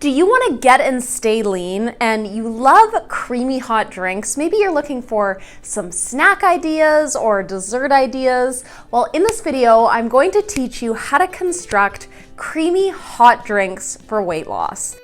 Do you want to get and stay lean and you love creamy hot drinks? Maybe you're looking for some snack ideas or dessert ideas. Well, in this video, I'm going to teach you how to construct creamy hot drinks for weight loss.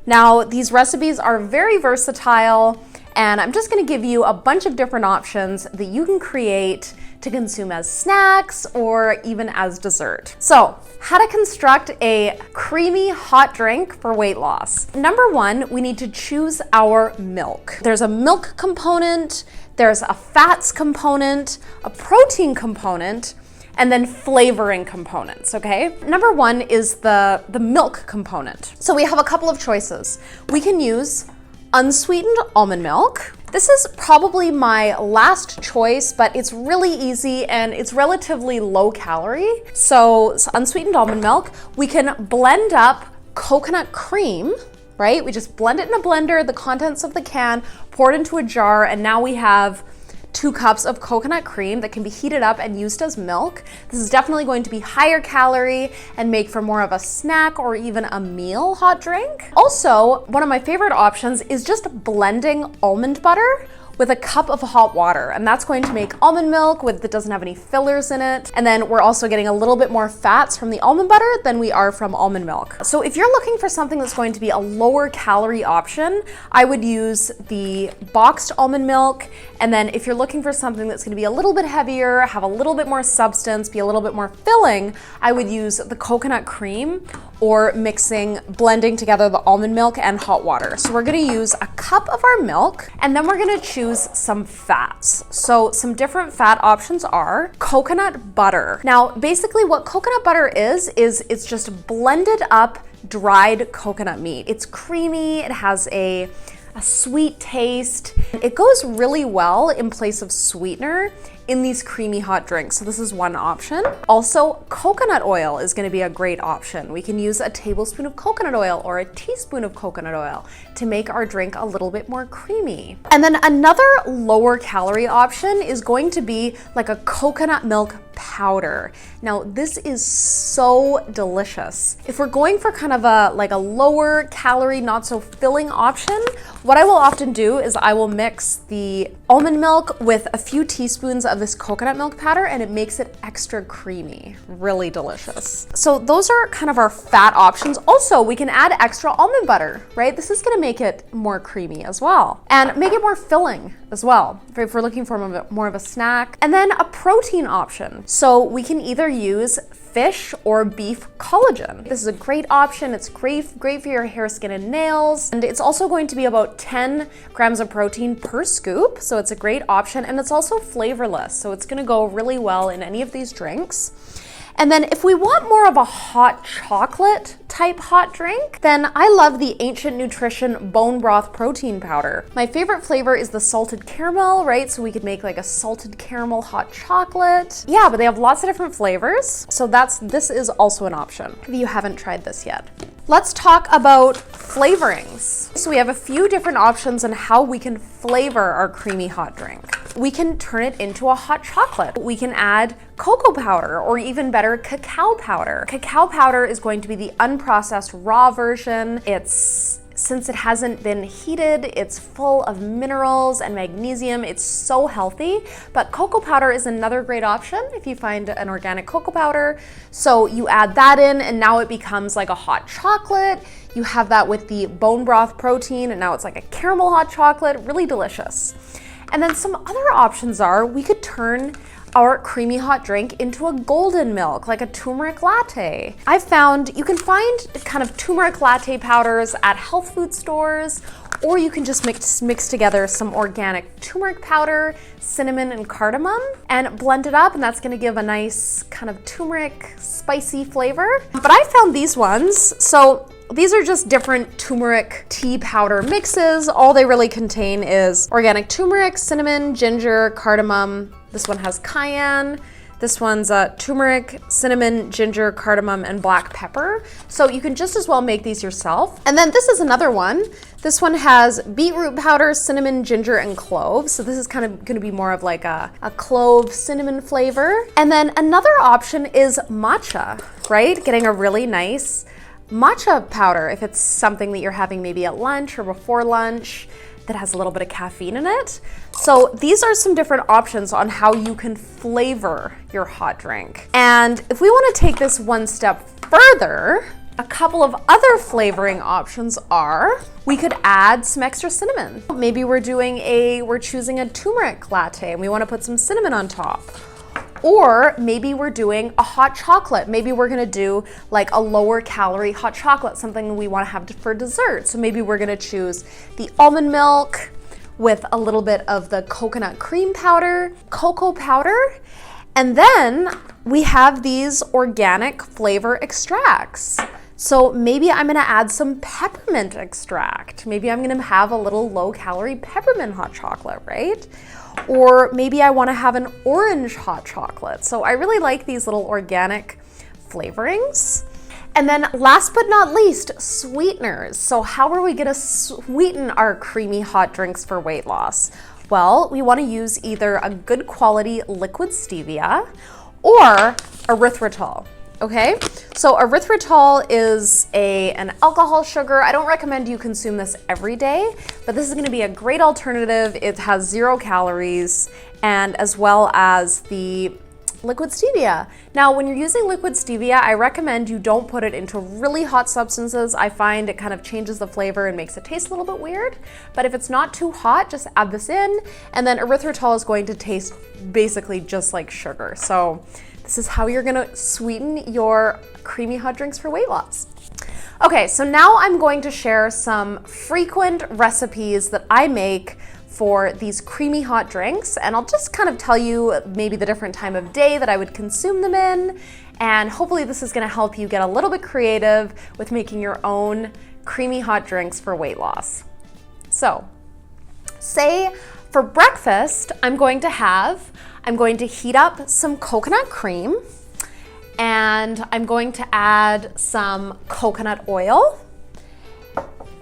Now, these recipes are very versatile, and I'm just going to give you a bunch of different options that you can create to consume as snacks or even as dessert. So, how to construct a creamy hot drink for weight loss. Number one, we need to choose our milk. There's a milk component, there's a fats component, a protein component, and then flavoring components, okay? Number one is the milk component. So we have a couple of choices. We can use unsweetened almond milk. This is probably my last choice, but it's really easy and it's relatively low calorie. So unsweetened almond milk, we can blend up coconut cream, right? We just blend it in a blender, the contents of the can, pour it into a jar, and now we have 2 cups of coconut cream that can be heated up and used as milk. This is definitely going to be higher calorie and make for more of a snack or even a meal hot drink. Also, one of my favorite options is just blending almond butter with a cup of hot water, and that's going to make almond milk that doesn't have any fillers in it. And then we're also getting a little bit more fats from the almond butter than we are from almond milk. So if you're looking for something that's going to be a lower calorie option, I would use the boxed almond milk. And then if you're looking for something that's gonna be a little bit heavier, have a little bit more substance, be a little bit more filling, I would use the coconut cream or blending together the almond milk and hot water. So we're gonna use a cup of our milk, and then we're gonna choose some fats. So some different fat options are coconut butter. Now, basically what coconut butter is it's just blended up dried coconut meat. It's creamy, it has a sweet taste. It goes really well in place of sweetener in these creamy hot drinks. So this is one option. Also, coconut oil is gonna be a great option. We can use a tablespoon of coconut oil or a teaspoon of coconut oil to make our drink a little bit more creamy. And then another lower calorie option is going to be like a coconut milk powder. Now, this is so delicious. If we're going for kind of a lower calorie, not so filling option, what I will often do is I will mix the almond milk with a few teaspoons of this coconut milk powder, and it makes it extra creamy. Really delicious. So those are kind of our fat options. Also, we can add extra almond butter, right? This is gonna make it more creamy as well and make it more filling as well, if we're looking for more of a snack. And then a protein option. So we can either use fish or beef collagen. This is a great option. It's great for your hair, skin, and nails. And it's also going to be about 10 grams of protein per scoop. So it's a great option, and it's also flavorless. So it's gonna go really well in any of these drinks. And then if we want more of a hot chocolate type hot drink, then I love the Ancient Nutrition Bone Broth Protein Powder. My favorite flavor is the salted caramel, right? So we could make like a salted caramel hot chocolate. Yeah, but they have lots of different flavors. So this is also an option if you haven't tried this yet. Let's talk about flavorings. So we have a few different options on how we can flavor our creamy hot drink. We can turn it into a hot chocolate. We can add cocoa powder, or even better, cacao powder. Cacao powder is going to be the unprocessed raw version. Since it hasn't been heated, it's full of minerals and magnesium. It's so healthy. But cocoa powder is another great option if you find an organic cocoa powder. So you add that in, and now it becomes like a hot chocolate. You have that with the bone broth protein, and now it's like a caramel hot chocolate. Really delicious. And then some other options are we could turn our creamy hot drink into a golden milk, like a turmeric latte. I've found you can find kind of turmeric latte powders at health food stores, or you can just mix together some organic turmeric powder, cinnamon, and cardamom, and blend it up, and that's gonna give a nice kind of turmeric spicy flavor. But I found these ones, so these are just different turmeric tea powder mixes. All they really contain is organic turmeric, cinnamon, ginger, cardamom. This one has cayenne. This one's turmeric, cinnamon, ginger, cardamom, and black pepper. So you can just as well make these yourself. And then this is another one. This one has beetroot powder, cinnamon, ginger, and cloves. So this is kind of gonna be more of like a clove cinnamon flavor. And then another option is matcha, right? Getting a really nice matcha powder if it's something that you're having maybe at lunch or before lunch that has a little bit of caffeine in it. So these are some different options on how you can flavor your hot drink. And if we want to take this one step further, a couple of other flavoring options are, we could add some extra cinnamon. Maybe we're choosing a turmeric latte and we want to put some cinnamon on top. Or maybe we're doing a hot chocolate. Maybe we're gonna do like a lower calorie hot chocolate, something we wanna have for dessert. So maybe we're gonna choose the almond milk with a little bit of the coconut cream powder, cocoa powder, and then we have these organic flavor extracts. So maybe I'm gonna add some peppermint extract. Maybe I'm gonna have a little low calorie peppermint hot chocolate, right? Or maybe I want to have an orange hot chocolate. So I really like these little organic flavorings. And then last but not least, sweeteners. So how are we going to sweeten our creamy hot drinks for weight loss? Well, we want to use either a good quality liquid stevia or erythritol. Okay, so erythritol is an alcohol sugar. I don't recommend you consume this every day, but this is gonna be a great alternative. It has 0 calories, and as well as the liquid stevia. Now, when you're using liquid stevia, I recommend you don't put it into really hot substances. I find it kind of changes the flavor and makes it taste a little bit weird, but if it's not too hot, just add this in, and then erythritol is going to taste basically just like sugar. So this is how you're gonna sweeten your creamy hot drinks for weight loss. Okay, so now I'm going to share some frequent recipes that I make for these creamy hot drinks, and I'll just kind of tell you maybe the different time of day that I would consume them in, and hopefully this is gonna help you get a little bit creative with making your own creamy hot drinks for weight loss. So, say for breakfast, I'm going to heat up some coconut cream, and I'm going to add some coconut oil,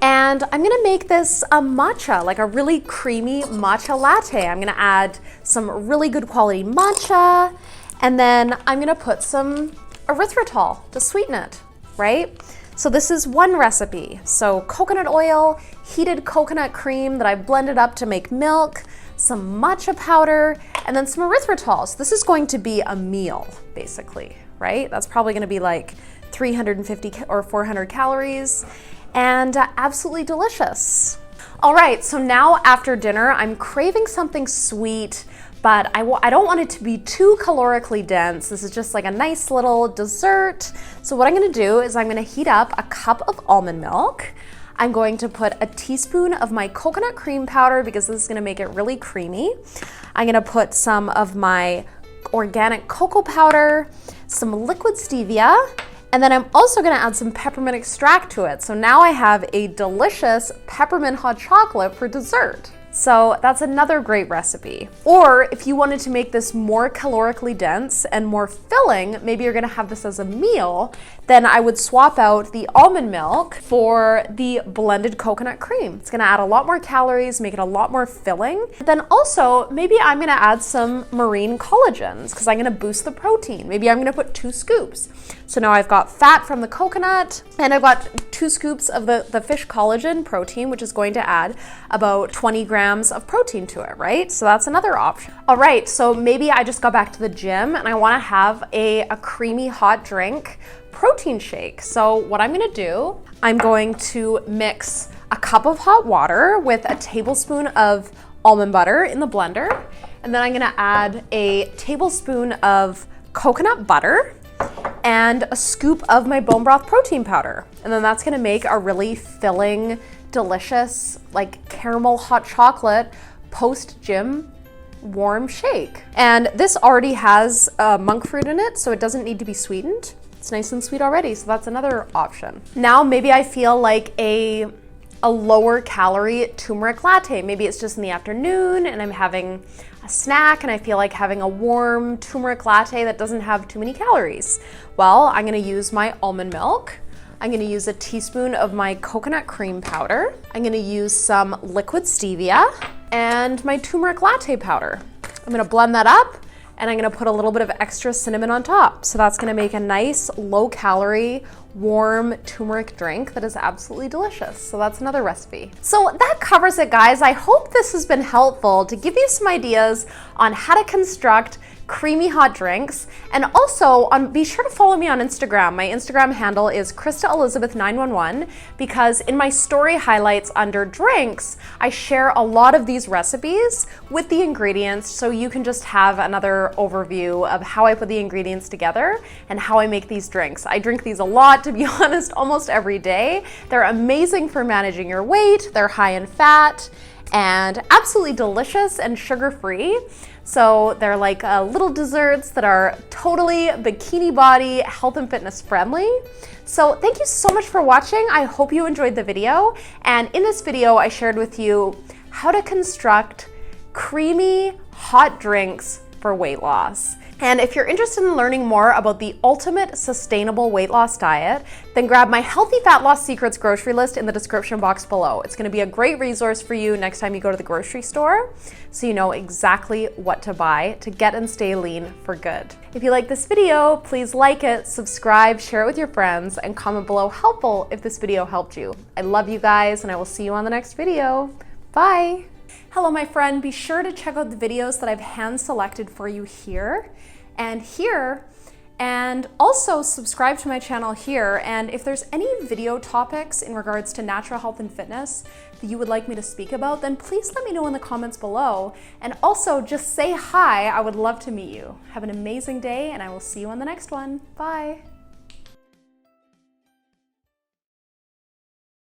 and I'm gonna make this a matcha, like a really creamy matcha latte. I'm gonna add some really good quality matcha, and then I'm gonna put some erythritol to sweeten it, right? So this is one recipe. So coconut oil, heated coconut cream that I blended up to make milk, some matcha powder, and then some erythritol. So this is going to be a meal, basically, right? That's probably gonna be like 350 or 400 calories, and absolutely delicious. All right, so now after dinner, I'm craving something sweet, but I don't want it to be too calorically dense. This is just like a nice little dessert. So what I'm gonna do is I'm gonna heat up a cup of almond milk. I'm going to put a teaspoon of my coconut cream powder because this is gonna make it really creamy. I'm gonna put some of my organic cocoa powder, some liquid stevia, and then I'm also gonna add some peppermint extract to it. So now I have a delicious peppermint hot chocolate for dessert. So that's another great recipe. Or if you wanted to make this more calorically dense and more filling, maybe you're gonna have this as a meal, then I would swap out the almond milk for the blended coconut cream. It's gonna add a lot more calories, make it a lot more filling. Then also, maybe I'm gonna add some marine collagens because I'm gonna boost the protein. Maybe I'm gonna put 2 scoops. So now I've got fat from the coconut, and I've got 2 scoops of the fish collagen protein, which is going to add about 20 grams of protein to it, right? So that's another option. All right, so maybe I just got back to the gym and I wanna have a creamy hot drink protein shake. So what I'm gonna do, I'm going to mix a cup of hot water with a tablespoon of almond butter in the blender, and then I'm gonna add a tablespoon of coconut butter and a scoop of my bone broth protein powder. And then that's gonna make a really filling, delicious, like caramel hot chocolate post-gym warm shake. And this already has monk fruit in it, so it doesn't need to be sweetened. It's nice and sweet already, so that's another option. Now maybe I feel like a lower calorie turmeric latte. Maybe it's just in the afternoon and I'm having a snack and I feel like having a warm turmeric latte that doesn't have too many calories. Well, I'm gonna use my almond milk. I'm gonna use a teaspoon of my coconut cream powder. I'm gonna use some liquid stevia and my turmeric latte powder. I'm gonna blend that up and I'm gonna put a little bit of extra cinnamon on top. So that's gonna make a nice low calorie, warm turmeric drink that is absolutely delicious. So that's another recipe. So that covers it, guys. I hope this has been helpful to give you some ideas on how to construct creamy hot drinks. And also be sure to follow me on Instagram. My Instagram handle is KristaElizabeth911 because in my story highlights under drinks, I share a lot of these recipes with the ingredients so you can just have another overview of how I put the ingredients together and how I make these drinks. I drink these a lot, to be honest, almost every day. They're amazing for managing your weight. They're high in fat and absolutely delicious and sugar-free. So they're like little desserts that are totally bikini body, health and fitness friendly. So thank you so much for watching. I hope you enjoyed the video. And in this video, I shared with you how to construct creamy hot drinks for weight loss. And if you're interested in learning more about the ultimate sustainable weight loss diet, then grab my Healthy Fat Loss Secrets grocery list in the description box below. It's gonna be a great resource for you next time you go to the grocery store, so you know exactly what to buy to get and stay lean for good. If you like this video, please like it, subscribe, share it with your friends, and comment below helpful if this video helped you. I love you guys, and I will see you on the next video. Bye. Hello, my friend. Be sure to check out the videos that I've hand selected for you here and here, and also subscribe to my channel here. And if there's any video topics in regards to natural health and fitness that you would like me to speak about, then please let me know in the comments below. And also just say hi. I would love to meet you. Have an amazing day, and I will see you on the next one. Bye.